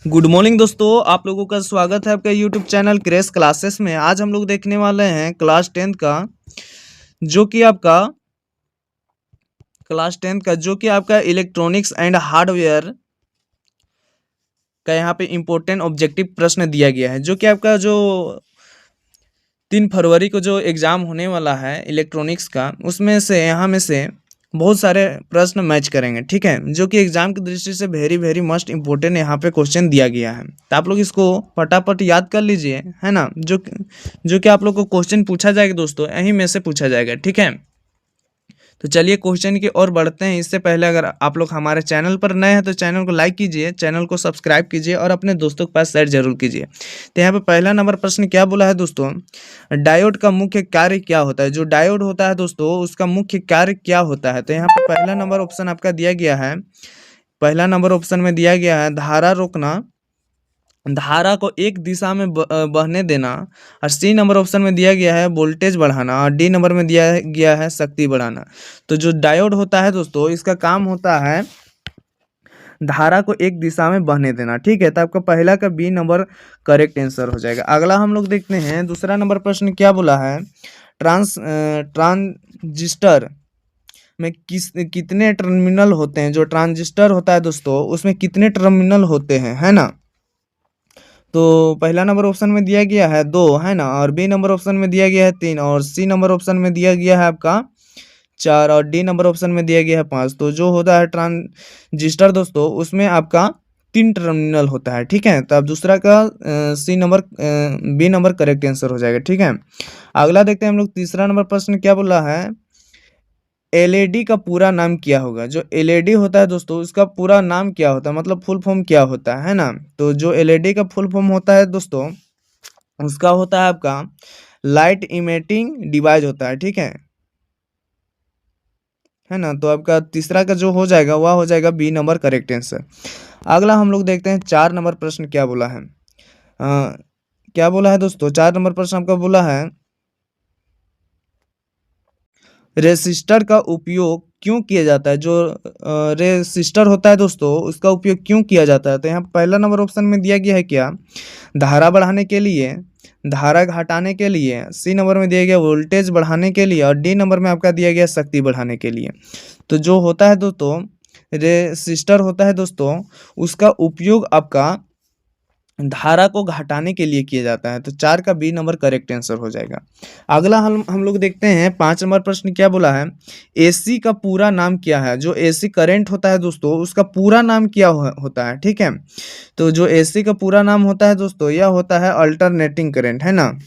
Good morning दोस्तों, आप लोगों का स्वागत है आपका यूट्यूब चैनल क्रेश क्लासेस में। आज हम लोग देखने वाले हैं जो कि आपका क्लास 10 का इलेक्ट्रॉनिक्स एंड हार्डवेयर का यहाँ पे इम्पोर्टेंट ऑब्जेक्टिव प्रश्न दिया गया है। जो कि आपका जो 3 फरवरी को जो एग्ज़ाम होने वाला है इलेक्ट्रॉनिक्स का, उसमें से यहाँ में से बहुत सारे प्रश्न मैच करेंगे, ठीक है। जो कि एग्जाम की दृष्टि से वेरी वेरी मस्ट इम्पोर्टेंट यहाँ पे क्वेश्चन दिया गया है। तो आप लोग इसको फटाफट याद कर लीजिए, है ना। जो कि आप लोग को क्वेश्चन पूछा जाएगा दोस्तों, यहीं में से पूछा जाएगा, ठीक है। तो चलिए क्वेश्चन की ओर बढ़ते हैं। इससे पहले अगर आप लोग हमारे चैनल पर नए हैं तो चैनल को लाइक कीजिए, चैनल को सब्सक्राइब कीजिए और अपने दोस्तों के पास शेयर जरूर कीजिए। तो यहाँ पे पहला नंबर प्रश्न क्या बोला है दोस्तों, डायोड का मुख्य कार्य क्या होता है। जो डायोड होता है दोस्तों, उसका मुख्य कार्य क्या होता है। तो यहाँ पे पहला नंबर ऑप्शन आपका दिया गया है, पहला नंबर ऑप्शन में दिया गया है धारा रोकना, धारा को एक दिशा में बहने देना। और सी नंबर ऑप्शन में दिया गया है वोल्टेज बढ़ाना। और डी नंबर में दिया गया है शक्ति बढ़ाना। तो जो डायोड होता है दोस्तों, इसका काम होता है धारा को एक दिशा में बहने देना, ठीक है। तो आपका पहला का बी नंबर करेक्ट आंसर हो जाएगा। अगला हम लोग देखते हैं दूसरा नंबर प्रश्न क्या बोला है, ट्रांजिस्टर में कितने टर्मिनल होते हैं। जो ट्रांजिस्टर होता है दोस्तों, उसमें कितने टर्मिनल होते हैं, है ना। तो पहला नंबर ऑप्शन में दिया गया है 2, है ना। और बी नंबर ऑप्शन में दिया गया है 3, और सी नंबर ऑप्शन में दिया गया है आपका 4, और डी नंबर ऑप्शन में दिया गया है 5। तो जो होता है ट्रांजिस्टर दोस्तों, उसमें आपका 3 टर्मिनल होता है, ठीक है। तो अब दूसरा का बी नंबर करेक्ट आंसर हो जाएगा, ठीक है। अगला देखते हैं हम लोग तीसरा नंबर प्रश्न क्या बोला है, एलईडी का पूरा नाम क्या होगा। जो एलईडी होता है दोस्तों, उसका पूरा नाम क्या होता है, मतलब फुल फॉर्म क्या होता है ना। तो जो एलईडी का फुल फॉर्म होता है दोस्तों, उसका होता है आपका लाइट इमिटिंग डिवाइस होता है, ठीक है ना। तो आपका तीसरा का जो हो जाएगा वह हो जाएगा बी नंबर करेक्ट आंसर। अगला हम लोग देखते हैं 4 नंबर प्रश्न क्या बोला है। क्या बोला है दोस्तों, 4 नंबर प्रश्न आपका बोला है रेसिस्टर का उपयोग क्यों किया जाता है। जो रेसिस्टर होता है दोस्तों, उसका उपयोग क्यों किया जाता है। तो यहाँ पहला नंबर ऑप्शन में दिया गया है क्या, धारा बढ़ाने के लिए, धारा घटाने के लिए, सी नंबर में दिया गया वोल्टेज बढ़ाने के लिए, और डी नंबर में आपका दिया गया शक्ति बढ़ाने के लिए। तो जो होता है दोस्तों रेसिस्टर होता है दोस्तों, उसका उपयोग आपका धारा को घटाने के लिए किया जाता है। तो 4 का बी नंबर करेक्ट आंसर हो जाएगा। अगला हम लोग देखते हैं 5 नंबर प्रश्न क्या बोला है, एसी का पूरा नाम क्या है। जो एसी करंट होता है दोस्तों, उसका पूरा नाम क्या होता है, ठीक है। तो जो एसी का पूरा नाम होता है दोस्तों, यह होता है अल्टरनेटिंग करंट, है ना।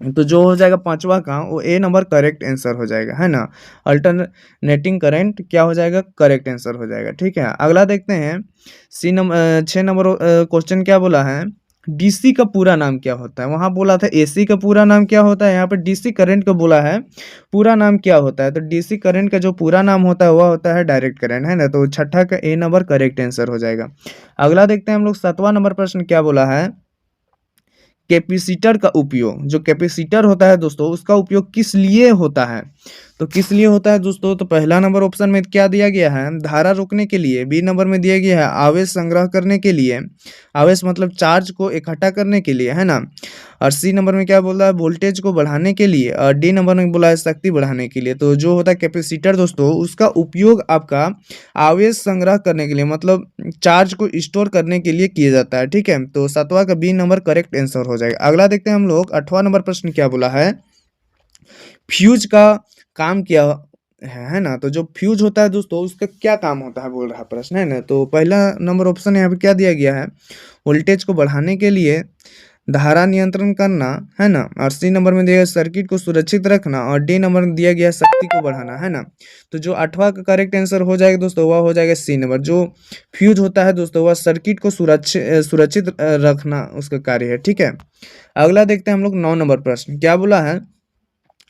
तो जो हो जाएगा पांचवा का, वो ए नंबर करेक्ट आंसर हो जाएगा, है ना। अल्टरनेटिंग करंट क्या हो जाएगा, करेक्ट आंसर हो जाएगा, ठीक है। अगला देखते हैं 6 नंबर क्वेश्चन क्या बोला है, डीसी का पूरा नाम क्या होता है। वहां बोला था एसी का पूरा नाम क्या होता है, यहाँ पर डीसी करंट का बोला है पूरा नाम क्या होता है। तो डीसी करंट का जो पूरा नाम होता है वह होता है डायरेक्ट करंट, है ना। तो छठा का ए नंबर करेक्ट आंसर हो जाएगा। अगला देखते हैं हम लोग 7वां नंबर प्रश्न क्या बोला है, कैपेसिटर का उपयोग। जो कैपेसिटर होता है दोस्तों, उसका उपयोग किस लिए होता है। तो किस लिए होता है दोस्तों, तो पहला नंबर ऑप्शन में क्या दिया गया है, धारा रोकने के लिए, बी नंबर में दिया गया है आवेश संग्रह करने के लिए, आवेश मतलब चार्ज को इकट्ठा करने के लिए, है ना। और सी नंबर में क्या बोल रहा है, वोल्टेज को बढ़ाने के लिए, और डी नंबर में बोला है शक्ति बढ़ाने के लिए। तो जो होता है कैपेसिटर दोस्तों, उसका उपयोग आपका आवेश संग्रह करने के लिए, मतलब चार्ज को स्टोर करने के लिए किया जाता है, ठीक है। तो 7वां का बी नंबर करेक्ट आंसर हो जाएगा। अगला देखते हैं हम लोग 8वां नंबर प्रश्न क्या बोला है, फ्यूज का काम क्या है ना। तो जो फ्यूज होता है दोस्तों, उसका क्या काम होता है बोल रहा प्रश्न, है ना। तो पहला नंबर ऑप्शन यहाँ पे क्या दिया गया है, वोल्टेज को बढ़ाने के लिए, धारा नियंत्रण करना, है ना। और सी नंबर में दिया गया सर्किट को सुरक्षित रखना, और डी नंबर में दिया गया शक्ति को बढ़ाना, है ना। तो जो 8वां का करेक्ट आंसर हो जाएगा दोस्तों, वह हो जाएगा सी नंबर। जो फ्यूज होता है दोस्तों, वह सर्किट को सुरक्षित रखना उसका कार्य है, ठीक है। अगला देखते हैं हम लोग 9 नंबर प्रश्न क्या बोला है,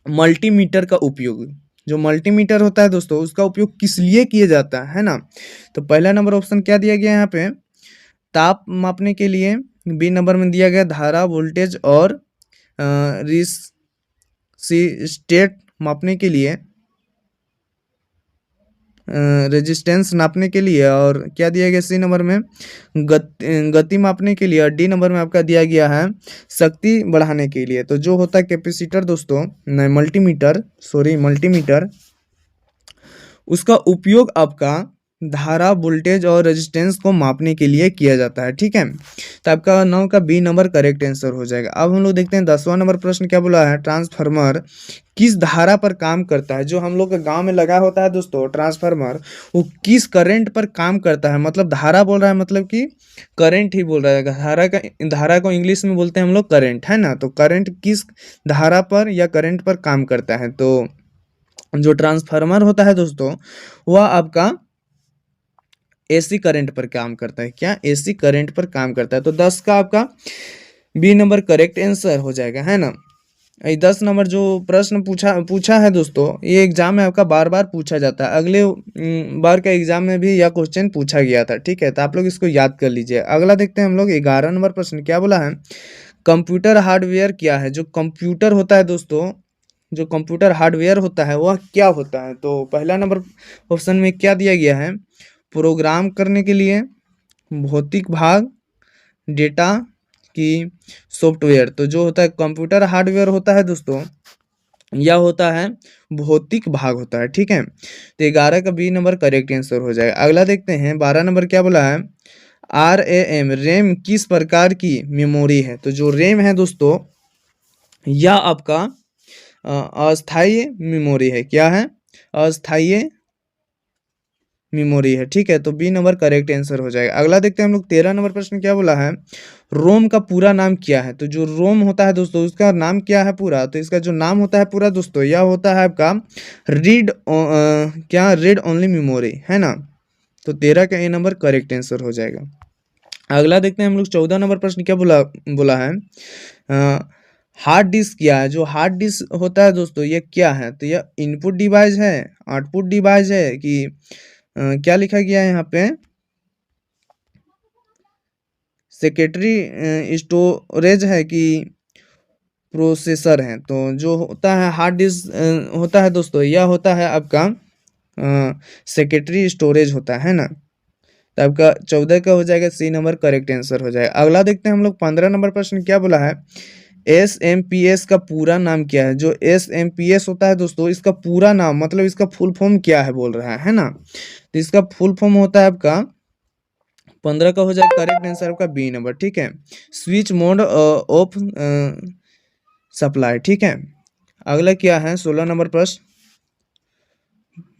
मल्टीमीटर का उपयोग। जो मल्टीमीटर होता है दोस्तों, उसका उपयोग किस लिए किया जाता है ना। तो पहला नंबर ऑप्शन क्या दिया गया है यहाँ पे, ताप मापने के लिए, बी नंबर में दिया गया धारा वोल्टेज और रेसिस्टेंट मापने के लिए, रेजिस्टेंस नापने के लिए, और क्या दिया गया सी नंबर में गति मापने के लिए, और डी नंबर में आपका दिया गया है शक्ति बढ़ाने के लिए। तो जो होता है कैपेसिटर दोस्तों, नहीं मल्टीमीटर, उसका उपयोग आपका धारा, वोल्टेज और रेजिस्टेंस को मापने के लिए किया जाता है। ठीक है, तो आपका 9 का बी नंबर करेक्ट आंसर हो जाएगा। अब हम लोग देखते हैं 10वां नंबर प्रश्न क्या बोला है, ट्रांसफार्मर किस धारा पर काम करता है। जो हम लोग के गांव में लगा होता है दोस्तों ट्रांसफार्मर, वो किस करंट पर काम करता है। मतलब धारा बोल रहा है, मतलब कि करंट ही बोल रहा है। धारा को इंग्लिश में बोलते हैं हम लोग करंट, है ना। तो करंट किस धारा पर या करंट पर काम करता है। तो जो ट्रांसफार्मर होता है दोस्तों, वह आपका एसी करंट पर काम करता है। क्या, एसी करंट पर काम करता है। तो 10 का आपका बी नंबर करेक्ट आंसर हो जाएगा, है ना। 10 नंबर जो प्रश्न पूछा है दोस्तों, ये एग्जाम में आपका बार बार पूछा जाता है। अगले बार का एग्जाम में भी यह क्वेश्चन पूछा गया था। ठीक है, तो आप लोग इसको याद कर लीजिए। अगला देखते हैं हम लोग 11 नंबर प्रश्न क्या बोला है, कंप्यूटर हार्डवेयर क्या है। जो कंप्यूटर होता है दोस्तों, जो कंप्यूटर हार्डवेयर होता है वह क्या होता है। तो पहला नंबर ऑप्शन में क्या दिया गया है, प्रोग्राम करने के लिए, भौतिक भाग, डेटा की सॉफ्टवेयर। तो जो होता है कंप्यूटर हार्डवेयर होता है दोस्तों, यह होता है भौतिक भाग होता है। ठीक है, तो 11 का बी नंबर करेक्ट आंसर हो जाएगा। अगला देखते हैं 12 नंबर क्या बोला है, रैम किस प्रकार की मेमोरी है। तो जो रैम है दोस्तों, यह आपका अस्थायी मेमोरी है। क्या है, अस्थायी मेमोरी है। ठीक है, तो बी नंबर करेक्ट आंसर हो जाएगा। अगला देखते हैं हम लोग 13 नंबर प्रश्न क्या बोला है, रोम का पूरा नाम क्या है। तो जो रोम होता है दोस्तों, उसका नाम क्या है पूरा। तो इसका जो नाम होता है पूरा दोस्तों, यह होता है आपका रीड ओनली मेमोरी, है ना। तो 13 का ए नंबर करेक्ट आंसर हो जाएगा। अगला देखते हैं हम लोग 14 नंबर प्रश्न क्या बोला है, हार्ड डिस्क क्या है। जो हार्ड डिस्क होता है दोस्तों, ये क्या है। तो यह इनपुट डिवाइस है, आउटपुट डिवाइस है, कि क्या लिखा गया है यहाँ पे, सेकेंडरी स्टोरेज है कि प्रोसेसर है। तो जो होता है हार्ड डिस्क होता है दोस्तों, यह होता है आपका सेकेंडरी स्टोरेज होता है ना। तो आपका 14 का हो जाएगा सी नंबर करेक्ट आंसर हो जाएगा। अगला देखते हैं हम लोग 15 नंबर प्रश्न क्या बोला है, SMPS का पूरा नाम क्या है। जो SMPS होता है दोस्तों, इसका पूरा नाम मतलब इसका फुल फॉर्म क्या है बोल रहा है ना। तो इसका फुल फॉर्म होता है आपका 15 का हो जाएगा करेक्ट आंसर आपका बी नंबर। ठीक है, स्विच मोड ऑफ सप्लाई। ठीक है, अगला क्या है 16 नंबर प्रश्न,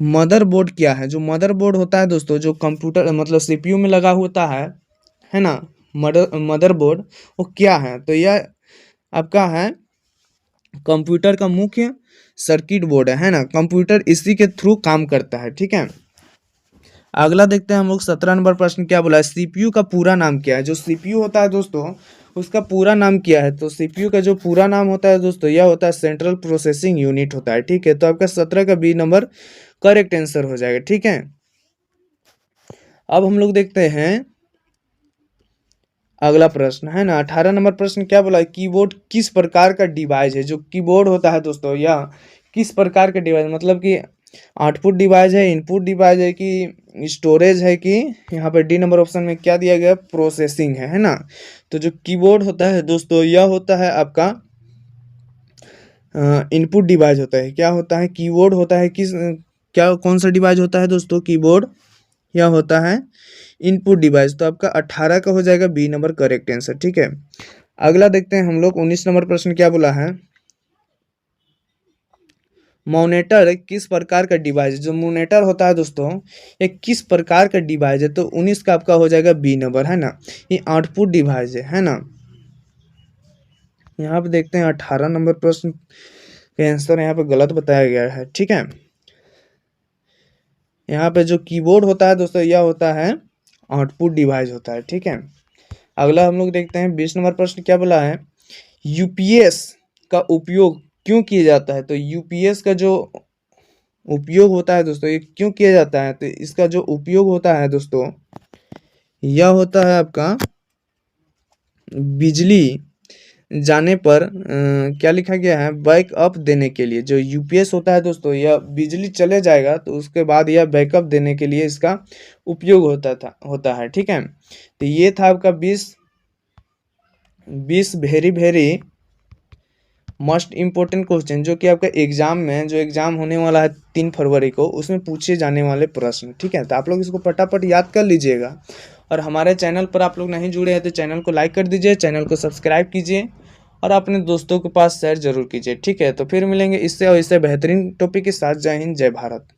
मदरबोर्ड क्या है। जो मदरबोर्ड होता है दोस्तों, जो कंप्यूटर मतलब सीपीयू में लगा होता है ना, मदरबोर्ड, वो क्या है। तो यह आपका है कंप्यूटर का मुख्य सर्किट बोर्ड है ना। कंप्यूटर इसी के थ्रू काम करता है। ठीक है, अगला देखते हैं हम लोग 17 नंबर प्रश्न क्या बोला है, सीपीयू का पूरा नाम क्या है। जो सीपीयू होता है दोस्तों, उसका पूरा नाम क्या है। तो सीपीयू का जो पूरा नाम होता है दोस्तों, यह होता है सेंट्रल प्रोसेसिंग यूनिट होता है। ठीक है, तो आपका 17 का बी नंबर करेक्ट आंसर हो जाएगा। ठीक है, अब हम लोग देखते हैं अगला प्रश्न, है ना। 18 नंबर प्रश्न क्या बोला है, कीबोर्ड किस प्रकार का डिवाइस है। जो कीबोर्ड होता है दोस्तों, यह किस प्रकार का डिवाइस, मतलब कि आउटपुट डिवाइस है, इनपुट डिवाइस है, कि स्टोरेज है, कि यहाँ पर डी नंबर ऑप्शन में क्या दिया गया, प्रोसेसिंग है ना। तो जो कीबोर्ड होता है दोस्तों, यह होता है आपका इनपुट डिवाइस होता है। क्या होता है, कीबोर्ड होता है किस क्या कौन सा डिवाइस होता है दोस्तों, कीबोर्ड, यह होता है इनपुट डिवाइस। तो आपका 18 का हो जाएगा बी नंबर करेक्ट आंसर। ठीक है, अगला देखते हैं हम लोग 19 नंबर प्रश्न क्या बोला है, मॉनिटर किस प्रकार का डिवाइस है। जो मॉनिटर होता है दोस्तों, ये किस प्रकार का डिवाइस है। तो 19 का आपका हो जाएगा बी नंबर, है ना। ये आउटपुट डिवाइस है ना। यहाँ पे देखते हैं 18 नंबर प्रश्न का आंसर यहाँ पे गलत बताया गया है। ठीक है, यहाँ पे जो कीबोर्ड होता है दोस्तों, यह होता है आउटपुट डिवाइस होता है। ठीक है, अगला हम लोग देखते हैं 20 नंबर प्रश्न क्या बोला है, यूपीएस का उपयोग क्यों किया जाता है। तो यूपीएस का जो उपयोग होता है दोस्तों, ये क्यों किया जाता है। तो इसका जो उपयोग होता है दोस्तों, यह होता है आपका बिजली जाने पर क्या लिखा गया है, बैकअप देने के लिए। जो यूपीएस होता है दोस्तों, यह बिजली चले जाएगा तो उसके बाद यह बैकअप देने के लिए इसका उपयोग होता है। ठीक है, तो ये था आपका 20 very very most important question, जो कि आपका एग्जाम में, जो एग्जाम होने वाला है 3 फरवरी को, उसमें पूछे जाने वाले प्रश्न। ठीक है, तो आप लोग इसको फटाफट याद कर लीजिएगा। और हमारे चैनल पर आप लोग नहीं जुड़े हैं तो चैनल को लाइक कर दीजिए, चैनल को सब्सक्राइब कीजिए और अपने दोस्तों के पास शेयर जरूर कीजिए। ठीक है, तो फिर मिलेंगे इससे और इससे बेहतरीन टॉपिक के साथ। जय हिंद, जय भारत।